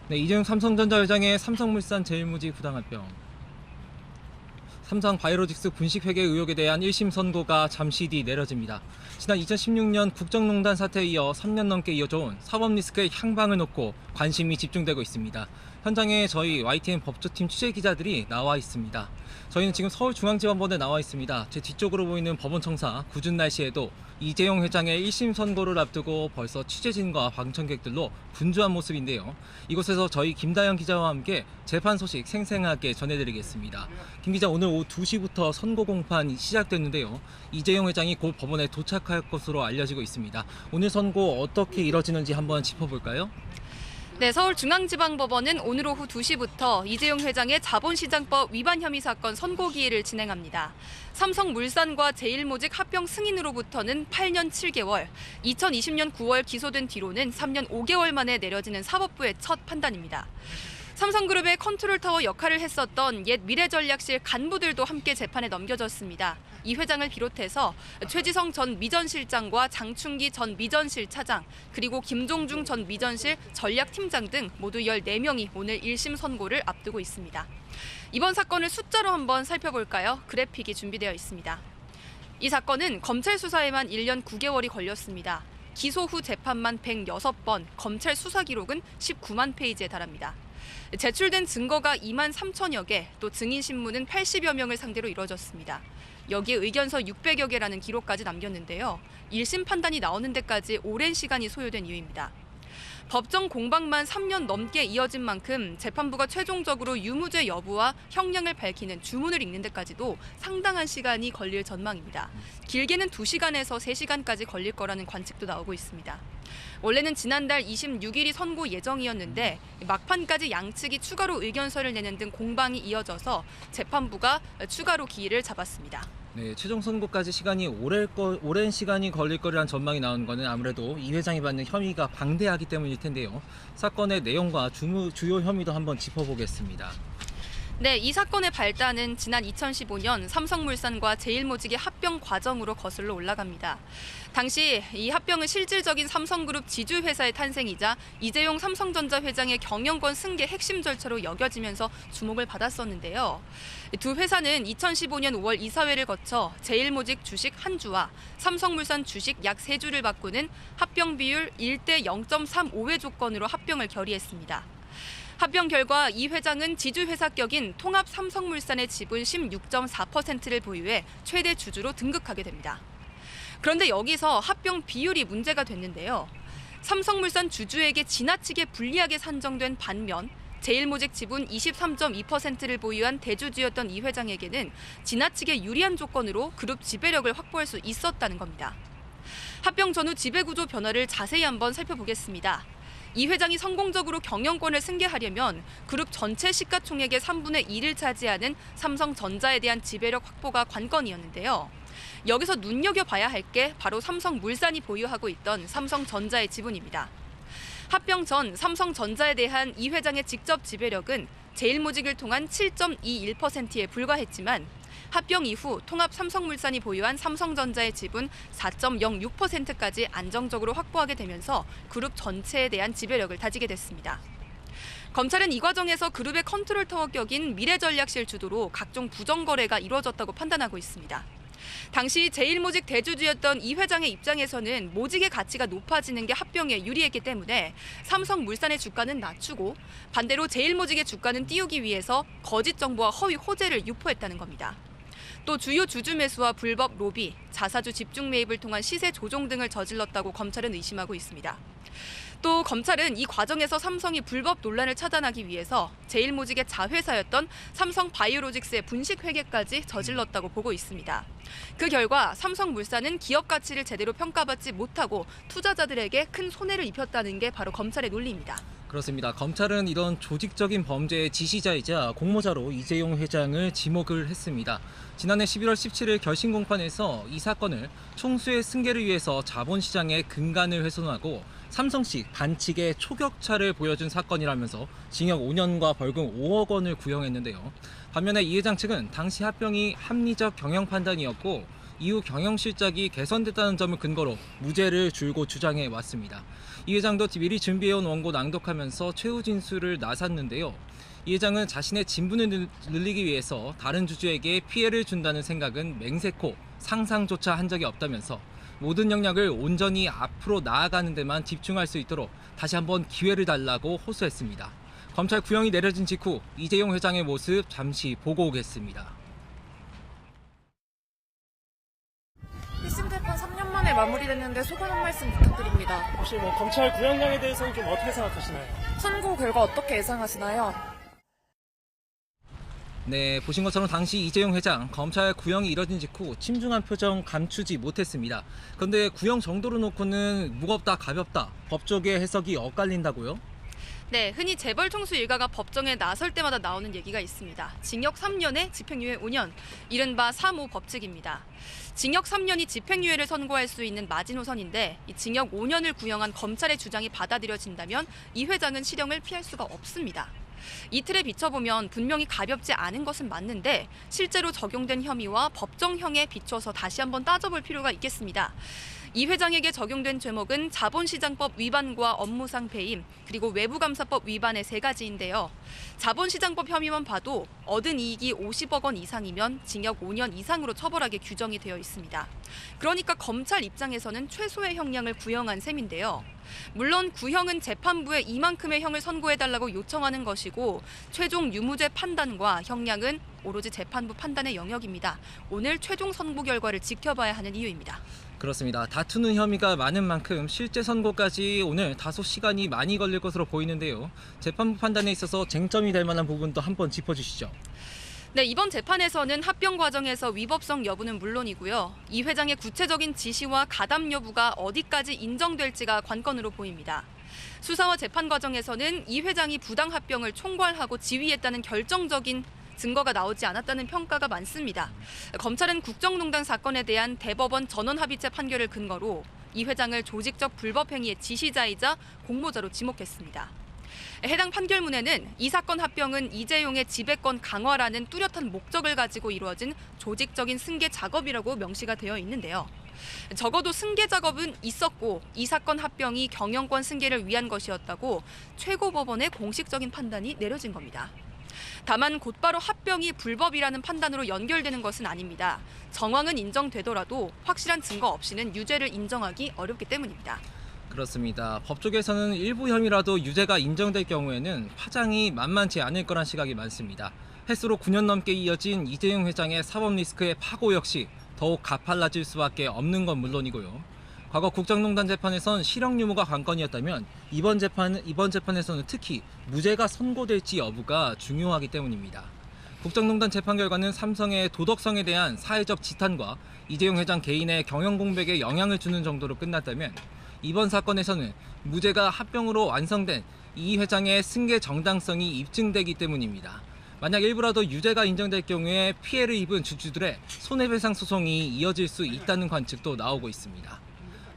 네, 이재용 삼성전자 회장의 삼성물산 제일모직 부당합병. 삼성바이오로직스 분식회계 의혹에 대한 1심 선고가 잠시 뒤 내려집니다. 지난 2016년 국정농단 사태에 이어 3년 넘게 이어져온 사법 리스크의 향방을 놓고 관심이 집중되고 있습니다. 현장에 저희 YTN 법조팀 취재기자들이 나와 있습니다. 저희는 지금 서울중앙지법원에 나와 있습니다. 제 뒤쪽으로 보이는 법원청사 궂은 날씨에도 이재용 회장의 1심 선고를 앞두고 벌써 취재진과 방청객들로 분주한 모습인데요. 이곳에서 저희 김다영 기자와 함께 재판 소식 생생하게 전해드리겠습니다. 김 기자, 오늘 오후 2시부터 선고 공판이 시작됐는데요. 이재용 회장이 곧 법원에 도착할 것으로 알려지고 있습니다. 오늘 선고 어떻게 이뤄지는지 한번 짚어볼까요? 네, 서울중앙지방법원은 오늘 오후 2시부터 이재용 회장의 자본시장법 위반 혐의 사건 선고기일을 진행합니다. 삼성물산과 제일모직 합병 승인으로부터는 8년 7개월, 2020년 9월 기소된 뒤로는 3년 5개월 만에 내려지는 사법부의 첫 판단입니다. 삼성그룹의 컨트롤타워 역할을 했었던 옛 미래전략실 간부들도 함께 재판에 넘겨졌습니다. 이 회장을 비롯해서 최지성 전 미전실장과 장충기 전 미전실 차장, 그리고 김종중 전 미전실 전략팀장 등 모두 14명이 오늘 1심 선고를 앞두고 있습니다. 이번 사건을 숫자로 한번 살펴볼까요? 그래픽이 준비되어 있습니다. 이 사건은 검찰 수사에만 1년 9개월이 걸렸습니다. 기소 후 재판만 106번, 검찰 수사 기록은 19만 페이지에 달합니다. 제출된 증거가 2만 3천여 개, 또 증인 신문은 80여 명을 상대로 이뤄졌습니다. 여기에 의견서 600여 개라는 기록까지 남겼는데요. 1심 판단이 나오는 데까지 오랜 시간이 소요된 이유입니다. 법정 공방만 3년 넘게 이어진 만큼 재판부가 최종적으로 유무죄 여부와 형량을 밝히는 주문을 읽는 데까지도 상당한 시간이 걸릴 전망입니다. 길게는 2시간에서 3시간까지 걸릴 거라는 관측도 나오고 있습니다. 원래는 지난달 26일이 선고 예정이었는데 막판까지 양측이 추가로 의견서를 내는 등 공방이 이어져서 재판부가 추가로 기일을 잡았습니다. 네, 최종 선고까지 시간이 오랜 시간이 걸릴 거라는 전망이 나오는 것은 아무래도 이 회장이 받는 혐의가 방대하기 때문일 텐데요. 사건의 내용과 주요 혐의도 한번 짚어보겠습니다. 네, 이 사건의 발단은 지난 2015년 삼성물산과 제일모직의 합병 과정으로 거슬러 올라갑니다. 당시 이 합병은 실질적인 삼성그룹 지주회사의 탄생이자 이재용 삼성전자 회장의 경영권 승계 핵심 절차로 여겨지면서 주목을 받았었는데요. 두 회사는 2015년 5월 이사회를 거쳐 제일모직 주식 한 주와 삼성물산 주식 약 3주를 바꾸는 합병 비율 1대 0.35의 조건으로 합병을 결의했습니다. 합병 결과 이 회장은 지주회사격인 통합 삼성물산의 지분 16.4%를 보유해 최대 주주로 등극하게 됩니다. 그런데 여기서 합병 비율이 문제가 됐는데요. 삼성물산 주주에게 지나치게 불리하게 산정된 반면 제일모직 지분 23.2%를 보유한 대주주였던 이 회장에게는 지나치게 유리한 조건으로 그룹 지배력을 확보할 수 있었다는 겁니다. 합병 전후 지배구조 변화를 자세히 한번 살펴보겠습니다. 이 회장이 성공적으로 경영권을 승계하려면 그룹 전체 시가총액의 3분의 1을 차지하는 삼성전자에 대한 지배력 확보가 관건이었는데요. 여기서 눈여겨봐야 할 게 바로 삼성물산이 보유하고 있던 삼성전자의 지분입니다. 합병 전 삼성전자에 대한 이 회장의 직접 지배력은 제일모직을 통한 7.21%에 불과했지만 합병 이후 통합 삼성물산이 보유한 삼성전자의 지분 4.06%까지 안정적으로 확보하게 되면서 그룹 전체에 대한 지배력을 다지게 됐습니다. 검찰은 이 과정에서 그룹의 컨트롤타워 격인 미래전략실 주도로 각종 부정거래가 이루어졌다고 판단하고 있습니다. 당시 제일모직 대주주였던 이 회장의 입장에서는 모직의 가치가 높아지는 게 합병에 유리했기 때문에 삼성물산의 주가는 낮추고 반대로 제일모직의 주가는 띄우기 위해서 거짓 정보와 허위 호재를 유포했다는 겁니다. 또 주요 주주 매수와 불법 로비, 자사주 집중 매입을 통한 시세 조종 등을 저질렀다고 검찰은 의심하고 있습니다. 또 검찰은 이 과정에서 삼성이 불법 논란을 차단하기 위해서 제일모직의 자회사였던 삼성바이오로직스의 분식 회계까지 저질렀다고 보고 있습니다. 그 결과 삼성물산은 기업 가치를 제대로 평가받지 못하고 투자자들에게 큰 손해를 입혔다는 게 바로 검찰의 논리입니다. 그렇습니다. 검찰은 이런 조직적인 범죄의 지시자이자 공모자로 이재용 회장을 지목을 했습니다. 지난해 11월 17일 결심 공판에서 이 사건을 총수의 승계를 위해서 자본시장의 근간을 훼손하고 삼성식 반칙의 초격차를 보여준 사건이라면서 징역 5년과 벌금 5억 원을 구형했는데요. 반면에 이 회장 측은 당시 합병이 합리적 경영 판단이었고 이후 경영 실적이 개선됐다는 점을 근거로 무죄를 줄곧 주장해 왔습니다. 이 회장도 미리 준비해온 원고 낭독하면서 최후 진술을 나섰는데요. 이 회장은 자신의 진분을 늘리기 위해서 다른 주주에게 피해를 준다는 생각은 맹세코 상상조차 한 적이 없다면서 모든 역량을 온전히 앞으로 나아가는 데만 집중할 수 있도록 다시 한번 기회를 달라고 호소했습니다. 검찰 구형이 내려진 직후 이재용 회장의 모습 잠시 보고 오겠습니다. 1심 재판 3년 만에 마무리됐는데 소감 한 말씀 부탁드립니다. 혹시 검찰 구형량에 대해서는 좀 어떻게 생각하시나요? 선고 결과 어떻게 예상하시나요? 네, 보신 것처럼 당시 이재용 회장 검찰 구형이 이뤄진 직후 침중한 표정 감추지 못했습니다. 그런데 구형 정도로 놓고는 무겁다 가볍다 법조계 해석이 엇갈린다고요? 네, 흔히 재벌 총수 일가가 법정에 나설 때마다 나오는 얘기가 있습니다. 징역 3년에 집행유예 5년, 이른바 3.5 법칙입니다. 징역 3년이 집행유예를 선고할 수 있는 마지노선인데 이 징역 5년을 구형한 검찰의 주장이 받아들여진다면 이 회장은 실형을 피할 수가 없습니다. 이 틀에 비춰보면 분명히 가볍지 않은 것은 맞는데 실제로 적용된 혐의와 법정형에 비춰서 다시 한번 따져볼 필요가 있겠습니다. 이 회장에게 적용된 죄목은 자본시장법 위반과 업무상 배임, 그리고 외부감사법 위반의 3가지인데요. 자본시장법 혐의만 봐도 얻은 이익이 50억 원 이상이면 징역 5년 이상으로 처벌하게 규정이 되어 있습니다. 그러니까 검찰 입장에서는 최소의 형량을 구형한 셈인데요. 물론 구형은 재판부에 이만큼의 형을 선고해달라고 요청하는 것이고 최종 유무죄 판단과 형량은 오로지 재판부 판단의 영역입니다. 오늘 최종 선고 결과를 지켜봐야 하는 이유입니다. 그렇습니다. 다투는 혐의가 많은 만큼 실제 선고까지 오늘 다소 시간이 많이 걸릴 것으로 보이는데요. 재판부 판단에 있어서 쟁점이 될 만한 부분도 한번 짚어주시죠. 네, 이번 재판에서는 합병 과정에서 위법성 여부는 물론이고요. 이 회장의 구체적인 지시와 가담 여부가 어디까지 인정될지가 관건으로 보입니다. 수사와 재판 과정에서는 이 회장이 부당 합병을 총괄하고 지휘했다는 결정적인 증거가 나오지 않았다는 평가가 많습니다. 검찰은 국정농단 사건에 대한 대법원 전원합의체 판결을 근거로 이 회장을 조직적 불법 행위의 지시자이자 공모자로 지목했습니다. 해당 판결문에는 이 사건 합병은 이재용의 지배권 강화라는 뚜렷한 목적을 가지고 이루어진 조직적인 승계 작업이라고 명시가 되어 있는데요. 적어도 승계 작업은 있었고 이 사건 합병이 경영권 승계를 위한 것이었다고 최고법원의 공식적인 판단이 내려진 겁니다. 다만 곧바로 합병이 불법이라는 판단으로 연결되는 것은 아닙니다. 정황은 인정되더라도 확실한 증거 없이는 유죄를 인정하기 어렵기 때문입니다. 그렇습니다. 법조계에서는 일부 혐의라도 유죄가 인정될 경우에는 파장이 만만치 않을 거란 시각이 많습니다. 횟수로 9년 넘게 이어진 이재용 회장의 사법 리스크의 파고 역시 더욱 가팔라질 수밖에 없는 건 물론이고요. 과거 국정농단 재판에선 실형 유무가 관건이었다면 이번 재판에서는 특히 무죄가 선고될지 여부가 중요하기 때문입니다. 국정농단 재판 결과는 삼성의 도덕성에 대한 사회적 지탄과 이재용 회장 개인의 경영 공백에 영향을 주는 정도로 끝났다면 이번 사건에서는 무죄가 합병으로 완성된 이 회장의 승계 정당성이 입증되기 때문입니다. 만약 일부라도 유죄가 인정될 경우에 피해를 입은 주주들의 손해배상 소송이 이어질 수 있다는 관측도 나오고 있습니다.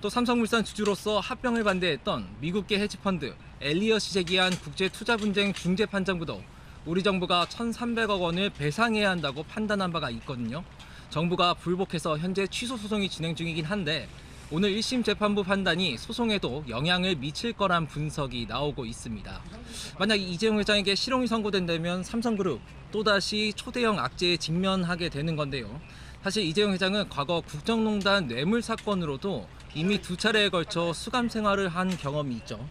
또 삼성물산 주주로서 합병을 반대했던 미국계 헤지펀드 엘리엇이 제기한 국제투자분쟁 중재판정부도 우리 정부가 1,300억 원을 배상해야 한다고 판단한 바가 있거든요. 정부가 불복해서 현재 취소 소송이 진행 중이긴 한데 오늘 1심 재판부 판단이 소송에도 영향을 미칠 거란 분석이 나오고 있습니다. 만약 이재용 회장에게 실형이 선고된다면 삼성그룹 또다시 초대형 악재에 직면하게 되는 건데요. 사실 이재용 회장은 과거 국정농단 뇌물 사건으로도 이미 2차례에 걸쳐 수감 생활을 한 경험이 있죠.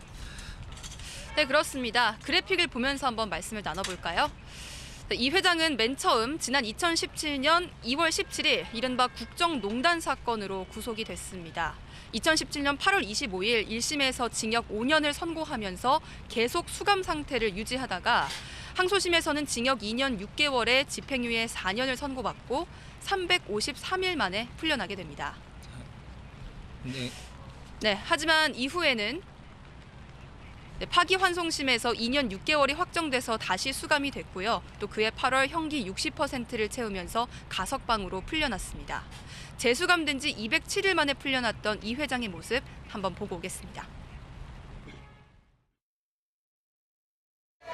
네, 그렇습니다. 그래픽을 보면서 한번 말씀을 나눠볼까요? 이 회장은 맨 처음 지난 2017년 2월 17일 이른바 국정농단 사건으로 구속이 됐습니다. 2017년 8월 25일 1심에서 징역 5년을 선고하면서 계속 수감 상태를 유지하다가 항소심에서는 징역 2년 6개월에 집행유예 4년을 선고받고 353일 만에 풀려나게 됩니다. 네, 하지만 이후에는 파기환송심에서 2년 6개월이 확정돼서 다시 수감이 됐고요. 또 그해 8월 형기 60%를 채우면서 가석방으로 풀려났습니다. 재수감된 지 207일 만에 풀려났던 이 회장의 모습 한번 보고 오겠습니다.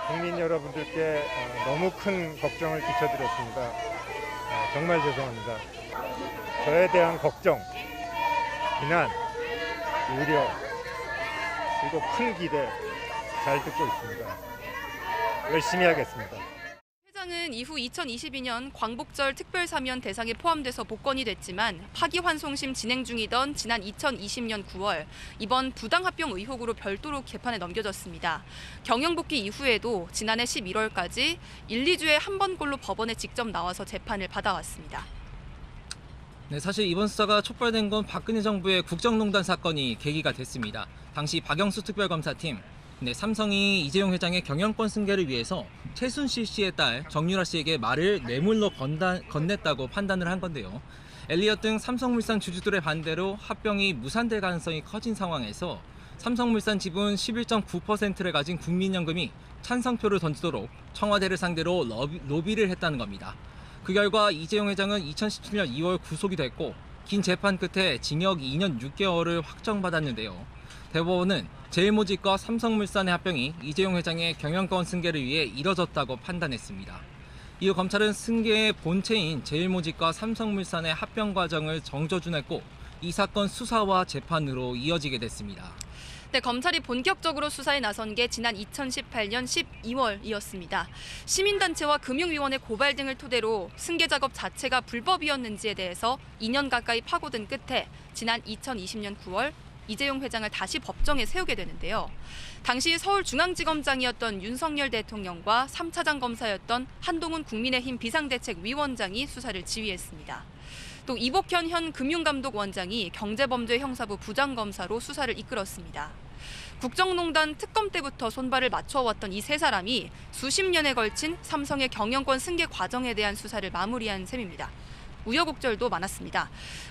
국민 여러분들께 너무 큰 걱정을 끼쳐드렸습니다. 정말 죄송합니다. 저에 대한 걱정, 비난, 우려, 그리고 큰 기대 잘 듣고 있습니다. 열심히 하겠습니다. 회장은 이후 2022년 광복절 특별사면 대상에 포함돼서 복권이 됐지만 파기환송심 진행 중이던 지난 2020년 9월 이번 부당합병 의혹으로 별도로 재판에 넘겨졌습니다. 경영복귀 이후에도 지난해 11월까지 1, 2주에 한 번꼴로 법원에 직접 나와서 재판을 받아왔습니다. 네, 사실 이번 수사가 촉발된 건 박근혜 정부의 국정농단 사건이 계기가 됐습니다. 당시 박영수 특별검사팀, 삼성이 이재용 회장의 경영권 승계를 위해서 최순실 씨의 딸 정유라 씨에게 말을 뇌물로 건넸다고 판단을 한 건데요. 엘리엇 등 삼성물산 주주들의 반대로 합병이 무산될 가능성이 커진 상황에서 삼성물산 지분 11.9%를 가진 국민연금이 찬성표를 던지도록 청와대를 상대로 로비를 했다는 겁니다. 그 결과 이재용 회장은 2017년 2월 구속이 됐고 긴 재판 끝에 징역 2년 6개월을 확정받았는데요. 대법원은 제일모직과 삼성물산의 합병이 이재용 회장의 경영권 승계를 위해 이뤄졌다고 판단했습니다. 이후 검찰은 승계의 본체인 제일모직과 삼성물산의 합병 과정을 정조준했고 이 사건 수사와 재판으로 이어지게 됐습니다. 네, 검찰이 본격적으로 수사에 나선 게 지난 2018년 12월이었습니다. 시민단체와 금융위원회 고발 등을 토대로 승계 작업 자체가 불법이었는지에 대해서 2년 가까이 파고든 끝에 지난 2020년 9월 이재용 회장을 다시 법정에 세우게 되는데요. 당시 서울중앙지검장이었던 윤석열 대통령과 3차장 검사였던 한동훈 국민의힘 비상대책위원장이 수사를 지휘했습니다. 또 이복현 현 금융감독원장이 경제범죄 형사부 부장검사로 수사를 이끌었습니다. 국정농단 특검 때부터 손발을 맞춰왔던 이 세 사람이 수십 년에 걸친 삼성의 경영권 승계 과정에 대한 수사를 마무리한 셈입니다. 우여곡절도 많았습니다.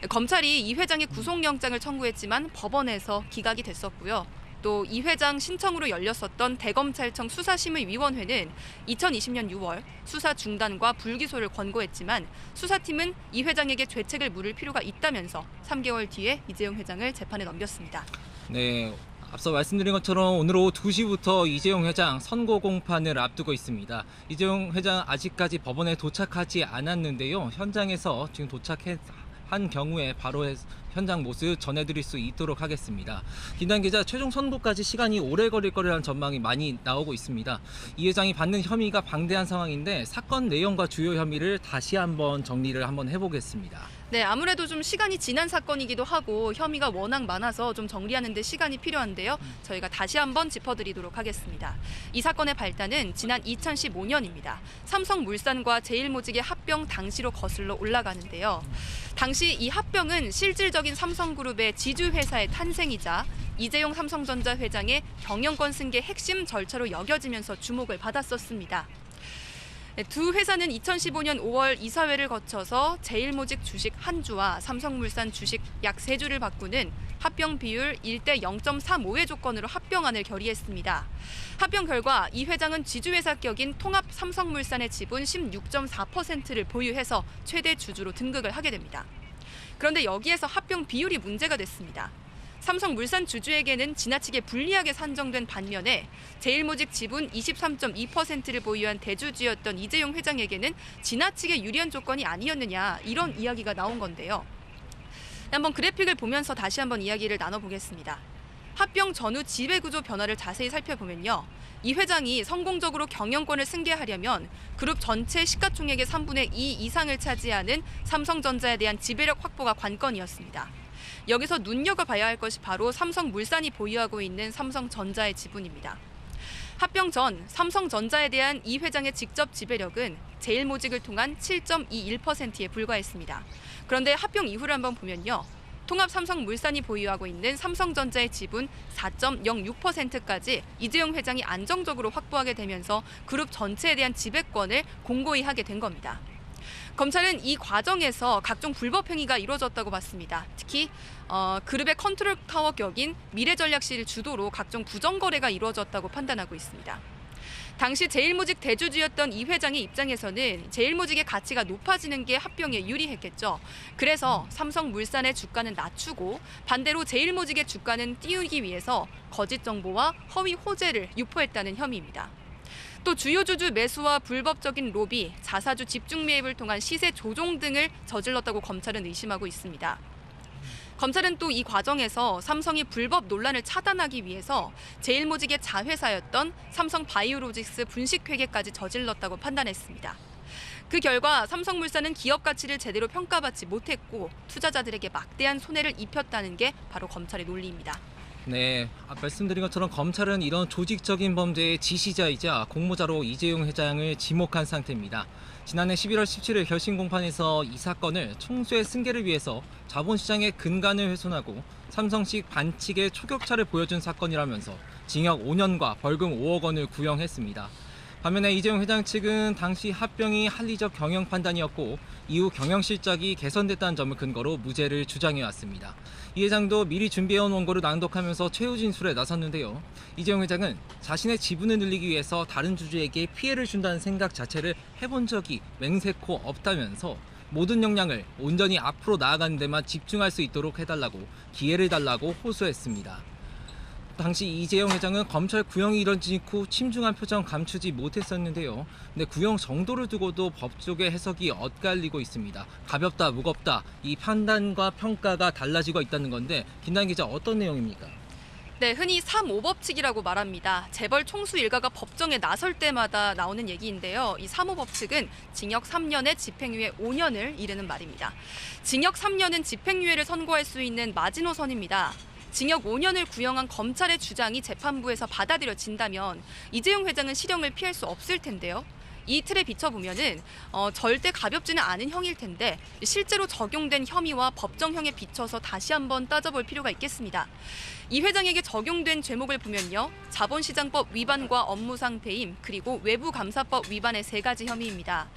검찰이 이 회장의 구속영장을 청구했지만 법원에서 기각이 됐었고요. 또 이 회장 신청으로 열렸었던 대검찰청 수사심의위원회는 2020년 6월 수사 중단과 불기소를 권고했지만 수사팀은 이 회장에게 죄책을 물을 필요가 있다면서 3개월 뒤에 이재용 회장을 재판에 넘겼습니다. 네, 앞서 말씀드린 것처럼 오늘 오후 2시부터 이재용 회장 선고 공판을 앞두고 있습니다. 이재용 회장 아직까지 법원에 도착하지 않았는데요. 현장에서 지금 도착한 경우에 바로 현장 모습 전해드릴 수 있도록 하겠습니다. 김단 기자, 최종 선고까지 시간이 오래 걸릴 거라는 전망이 많이 나오고 있습니다. 이 회장이 받는 혐의가 방대한 상황인데 사건 내용과 주요 혐의를 다시 한번 정리를 한번 해보겠습니다. 네, 아무래도 좀 시간이 지난 사건이기도 하고 혐의가 워낙 많아서 좀 정리하는 데 시간이 필요한데요. 저희가 다시 한번 짚어드리도록 하겠습니다. 이 사건의 발단은 지난 2015년입니다. 삼성물산과 제일모직의 합병 당시로 거슬러 올라가는데요. 당시 이 합병은 실질적인 삼성그룹의 지주회사의 탄생이자 이재용 삼성전자 회장의 경영권 승계 핵심 절차로 여겨지면서 주목을 받았었습니다. 두 회사는 2015년 5월 이사회를 거쳐서 제일모직 주식 한 주와 삼성물산 주식 약 3주를 바꾸는 합병 비율 1대 0.35의 조건으로 합병안을 결의했습니다. 합병 결과 이 회장은 지주회사 격인 통합 삼성물산의 지분 16.4%를 보유해서 최대 주주로 등극을 하게 됩니다. 그런데 여기에서 합병 비율이 문제가 됐습니다. 삼성물산 주주에게는 지나치게 불리하게 산정된 반면에 제일모직 지분 23.2%를 보유한 대주주였던 이재용 회장에게는 지나치게 유리한 조건이 아니었느냐, 이런 이야기가 나온 건데요. 한번 그래픽을 보면서 다시 한번 이야기를 나눠보겠습니다. 합병 전후 지배구조 변화를 자세히 살펴보면요. 이 회장이 성공적으로 경영권을 승계하려면 그룹 전체 시가총액의 3분의 2 이상을 차지하는 삼성전자에 대한 지배력 확보가 관건이었습니다. 여기서 눈여겨봐야 할 것이 바로 삼성물산이 보유하고 있는 삼성전자의 지분입니다. 합병 전 삼성전자에 대한 이 회장의 직접 지배력은 제일모직을 통한 7.21%에 불과했습니다. 그런데 합병 이후를 한번 보면요. 통합 삼성물산이 보유하고 있는 삼성전자의 지분 4.06%까지 이재용 회장이 안정적으로 확보하게 되면서 그룹 전체에 대한 지배권을 공고히 하게 된 겁니다. 검찰은 이 과정에서 각종 불법 행위가 이루어졌다고 봤습니다. 특히 그룹의 컨트롤 타워 격인 미래전략실 주도로 각종 부정거래가 이루어졌다고 판단하고 있습니다. 당시 제일모직 대주주였던 이 회장의 입장에서는 제일모직의 가치가 높아지는 게 합병에 유리했겠죠. 그래서 삼성물산의 주가는 낮추고 반대로 제일모직의 주가는 띄우기 위해서 거짓 정보와 허위 호재를 유포했다는 혐의입니다. 또 주요 주주 매수와 불법적인 로비, 자사주 집중 매입을 통한 시세 조종 등을 저질렀다고 검찰은 의심하고 있습니다. 검찰은 또 이 과정에서 삼성이 불법 논란을 차단하기 위해서 제일모직의 자회사였던 삼성바이오로직스 분식회계까지 저질렀다고 판단했습니다. 그 결과 삼성물산은 기업 가치를 제대로 평가받지 못했고 투자자들에게 막대한 손해를 입혔다는 게 바로 검찰의 논리입니다. 네, 말씀드린 것처럼 검찰은 이런 조직적인 범죄의 지시자이자 공모자로 이재용 회장을 지목한 상태입니다. 지난해 11월 17일 결심 공판에서 이 사건을 총수의 승계를 위해서 자본시장의 근간을 훼손하고 삼성식 반칙의 초격차를 보여준 사건이라면서 징역 5년과 벌금 5억 원을 구형했습니다. 반면에 이재용 회장 측은 당시 합병이 합리적 경영 판단이었고 이후 경영 실적이 개선됐다는 점을 근거로 무죄를 주장해왔습니다. 이 회장도 미리 준비해온 원고를 낭독하면서 최후 진술에 나섰는데요. 이재용 회장은 자신의 지분을 늘리기 위해서 다른 주주에게 피해를 준다는 생각 자체를 해본 적이 맹세코 없다면서 모든 역량을 온전히 앞으로 나아가는 데만 집중할 수 있도록 해달라고 기회를 달라고 호소했습니다. 당시 이재용 회장은 검찰 구형이 이뤄진 후 침중한 표정 감추지 못했었는데요. 근데 구형 정도를 두고도 법 쪽의 해석이 엇갈리고 있습니다. 가볍다, 무겁다 이 판단과 평가가 달라지고 있다는 건데 김다인 기자 어떤 내용입니까? 네, 흔히 3-5법칙이라고 말합니다. 재벌 총수 일가가 법정에 나설 때마다 나오는 얘기인데요. 이 3-5법칙은 징역 3년에 집행유예 5년을 이르는 말입니다. 징역 3년은 집행유예를 선고할 수 있는 마지노선입니다. 징역 5년을 구형한 검찰의 주장이 재판부에서 받아들여진다면 이재용 회장은 실형을 피할 수 없을 텐데요. 이 틀에 비춰보면은 절대 가볍지는 않은 형일 텐데 실제로 적용된 혐의와 법정형에 비춰서 다시 한번 따져볼 필요가 있겠습니다. 이 회장에게 적용된 죄목을 보면요. 자본시장법 위반과 업무상 배임 그리고 외부감사법 위반의 3가지 혐의입니다.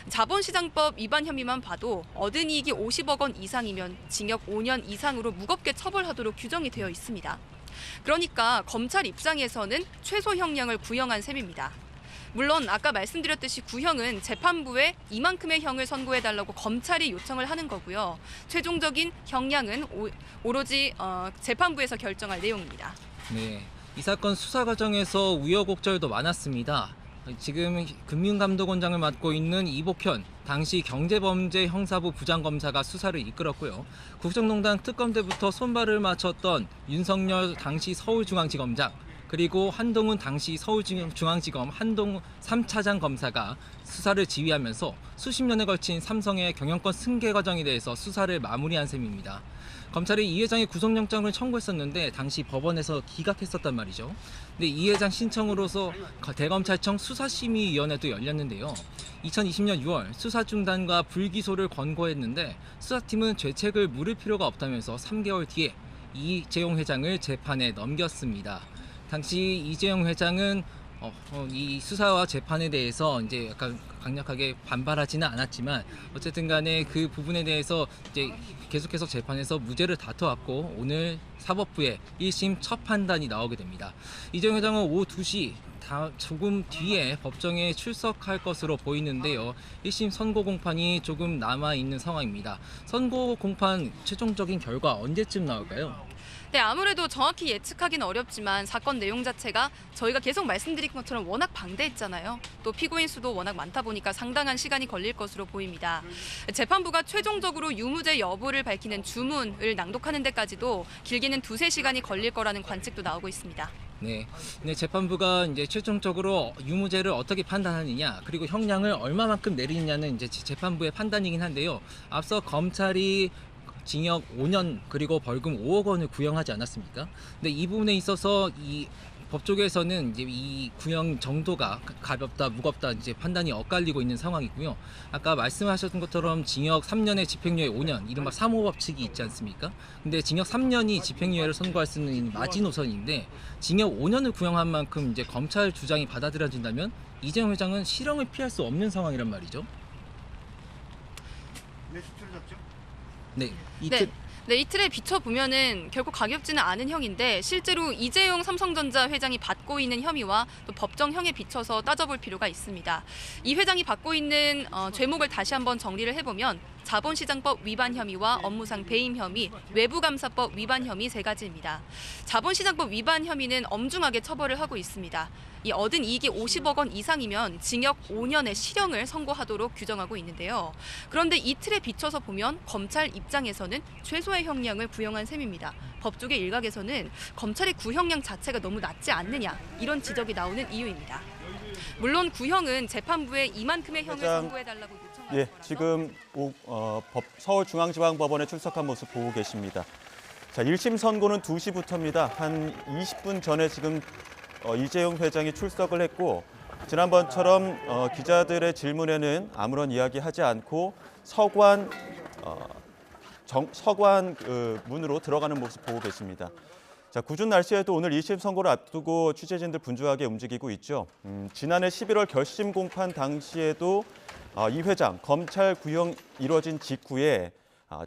자본시장법 위반 혐의만 봐도 얻은 이익이 50억 원 이상이면 징역 5년 이상으로 무겁게 처벌하도록 규정이 되어 있습니다. 그러니까 검찰 입장에서는 최소 형량을 구형한 셈입니다. 물론 아까 말씀드렸듯이 구형은 재판부에 이만큼의 형을 선고해달라고 검찰이 요청을 하는 거고요. 최종적인 형량은 오로지 재판부에서 결정할 내용입니다. 네, 이 사건 수사 과정에서 우여곡절도 많았습니다. 지금 금융감독원장을 맡고 있는 이복현 당시 경제범죄형사부 부장검사가 수사를 이끌었고요. 국정농단 특검 때부터 손발을 맞췄던 윤석열 당시 서울중앙지검장 그리고 한동훈 당시 서울중앙지검 한동훈 3차장 검사가 수사를 지휘하면서 수십 년에 걸친 삼성의 경영권 승계 과정에 대해서 수사를 마무리한 셈입니다. 검찰이 이 회장의 구속영장을 청구했었는데 당시 법원에서 기각했었단 말이죠. 근데 이 회장 신청으로서 대검찰청 수사심의위원회도 열렸는데요. 2020년 6월 수사 중단과 불기소를 권고했는데 수사팀은 죄책을 물을 필요가 없다면서 3개월 뒤에 이재용 회장을 재판에 넘겼습니다. 당시 이재용 회장은 이 수사와 재판에 대해서 이제 약간 강력하게 반발하지는 않았지만 어쨌든 간에 그 부분에 대해서 이제 계속해서 재판에서 무죄를 다퉈왔고 오늘 사법부의 1심 첫 판단이 나오게 됩니다. 이재용 회장은 오후 2시 조금 뒤에 법정에 출석할 것으로 보이는데요. 1심 선고 공판이 조금 남아있는 상황입니다. 선고 공판 최종적인 결과 언제쯤 나올까요? 네, 아무래도 정확히 예측하기는 어렵지만 사건 내용 자체가 저희가 계속 말씀드린 것처럼 워낙 방대했잖아요. 또 피고인 수도 워낙 많다 보니까 상당한 시간이 걸릴 것으로 보입니다. 재판부가 최종적으로 유무죄 여부를 밝히는 주문을 낭독하는 데까지도 길게는 2-3시간이 걸릴 거라는 관측도 나오고 있습니다. 네, 재판부가 이제 최종적으로 유무죄를 어떻게 판단하느냐 그리고 형량을 얼마만큼 내리느냐는 이제 재판부의 판단이긴 한데요. 앞서 검찰이 징역 5년 그리고 벌금 5억 원을 구형하지 않았습니까? 근데 이 부분에 있어서 이 법 쪽에서는 이제 이 구형 정도가 가볍다, 무겁다 이제 판단이 엇갈리고 있는 상황이고요. 아까 말씀하셨던 것처럼 징역 3년에 집행유예 5년, 이른바 3-5법칙이 있지 않습니까? 근데 징역 3년이 집행유예를 선고할 수 있는 마지노선인데 징역 5년을 구형한 만큼 이제 검찰 주장이 받아들여진다면 이재용 회장은 실형을 피할 수 없는 상황이란 말이죠. 네, 이 틀에 비춰보면은 결국 가볍지는 않은 형인데 실제로 이재용 삼성전자 회장이 받고 있는 혐의와 또 법정형에 비춰서 따져볼 필요가 있습니다. 이 회장이 받고 있는 죄목을 다시 한번 정리를 해보면 자본시장법 위반 혐의와 업무상 배임 혐의, 외부감사법 위반 혐의 3가지입니다. 자본시장법 위반 혐의는 엄중하게 처벌을 하고 있습니다. 이 얻은 이익이 50억 원 이상이면 징역 5년의 실형을 선고하도록 규정하고 있는데요. 그런데 이 틀에 비춰서 보면 검찰 입장에서는 최소의 형량을 구형한 셈입니다. 법조계 일각에서는 검찰의 구형량 자체가 너무 낮지 않느냐 이런 지적이 나오는 이유입니다. 물론 구형은 재판부에 이만큼의 형을 선고해달라고 요청하는 예, 거라서 지금 서울중앙지방법원에 출석한 모습 보고 계십니다. 자, 1심 선고는 2시부터입니다. 한 20분 전에 지금 이재용 회장이 출석을 했고 지난번처럼 기자들의 질문에는 아무런 이야기하지 않고 서관 문으로 들어가는 모습 보고 계십니다. 자, 궂은 날씨에도 오늘 2심 선고를 앞두고 취재진들 분주하게 움직이고 있죠. 지난해 11월 결심 공판 당시에도 이 회장 검찰 구형 이뤄진 직후에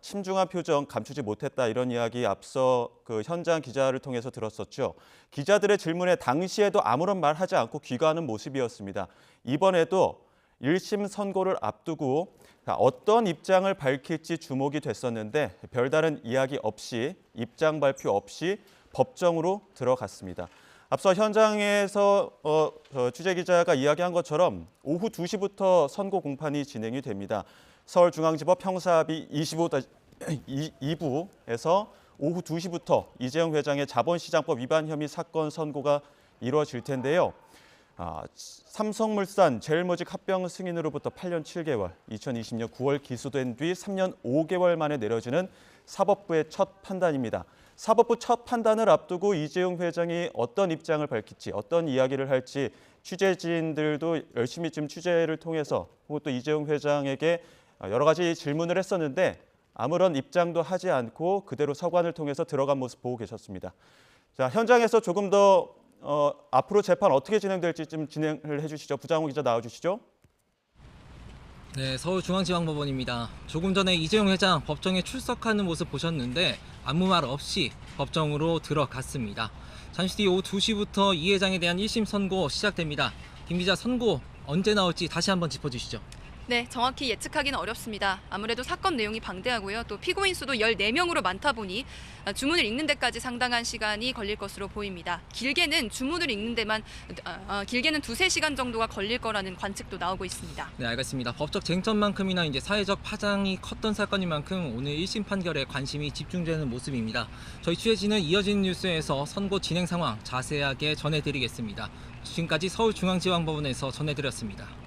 침중한 표정 감추지 못했다 이런 이야기 앞서 그 현장 기자를 통해서 들었었죠. 기자들의 질문에 당시에도 아무런 말 하지 않고 귀가하는 모습이었습니다. 이번에도 1심 선고를 앞두고 어떤 입장을 밝힐지 주목이 됐었는데 별다른 이야기 없이 입장 발표 없이 법정으로 들어갔습니다. 앞서 현장에서 취재기자가 이야기한 것처럼 오후 2시부터 선고 공판이 진행이 됩니다. 서울중앙지법 형사합의 2부에서 오후 2시부터 이재용 회장의 자본시장법 위반 혐의 사건 선고가 이루어질 텐데요. 삼성물산 제일모직 합병 승인으로부터 8년 7개월, 2020년 9월 기소된 뒤 3년 5개월 만에 내려지는 사법부의 첫 판단입니다. 사법부 첫 판단을 앞두고 이재용 회장이 어떤 입장을 밝힐지, 어떤 이야기를 할지 취재진들도 열심히 지금 취재를 통해서 혹은 또 이재용 회장에게 여러 가지 질문을 했었는데 아무런 입장도 하지 않고 그대로 서관을 통해서 들어간 모습 보고 계셨습니다. 자, 현장에서 조금 더 앞으로 재판 어떻게 진행될지 좀 진행을 해주시죠. 부장호 기자 나와주시죠. 네, 서울중앙지방법원입니다. 조금 전에 이재용 회장 법정에 출석하는 모습 보셨는데 아무 말 없이 법정으로 들어갔습니다. 잠시 뒤 오후 2시부터 이 회장에 대한 1심 선고 시작됩니다. 김 기자, 선고 언제 나올지 다시 한번 짚어주시죠. 네, 정확히 예측하기는 어렵습니다. 아무래도 사건 내용이 방대하고요. 또 피고인 수도 14명으로 많다 보니 주문을 읽는 데까지 상당한 시간이 걸릴 것으로 보입니다. 길게는 주문을 읽는 데만 길게는 2-3시간 정도가 걸릴 거라는 관측도 나오고 있습니다. 네, 알겠습니다. 법적 쟁점만큼이나 이제 사회적 파장이 컸던 사건인 만큼 오늘 1심 판결에 관심이 집중되는 모습입니다. 저희 취재진은 이어진 뉴스에서 선고 진행 상황 자세하게 전해드리겠습니다. 지금까지 서울중앙지방법원에서 전해드렸습니다.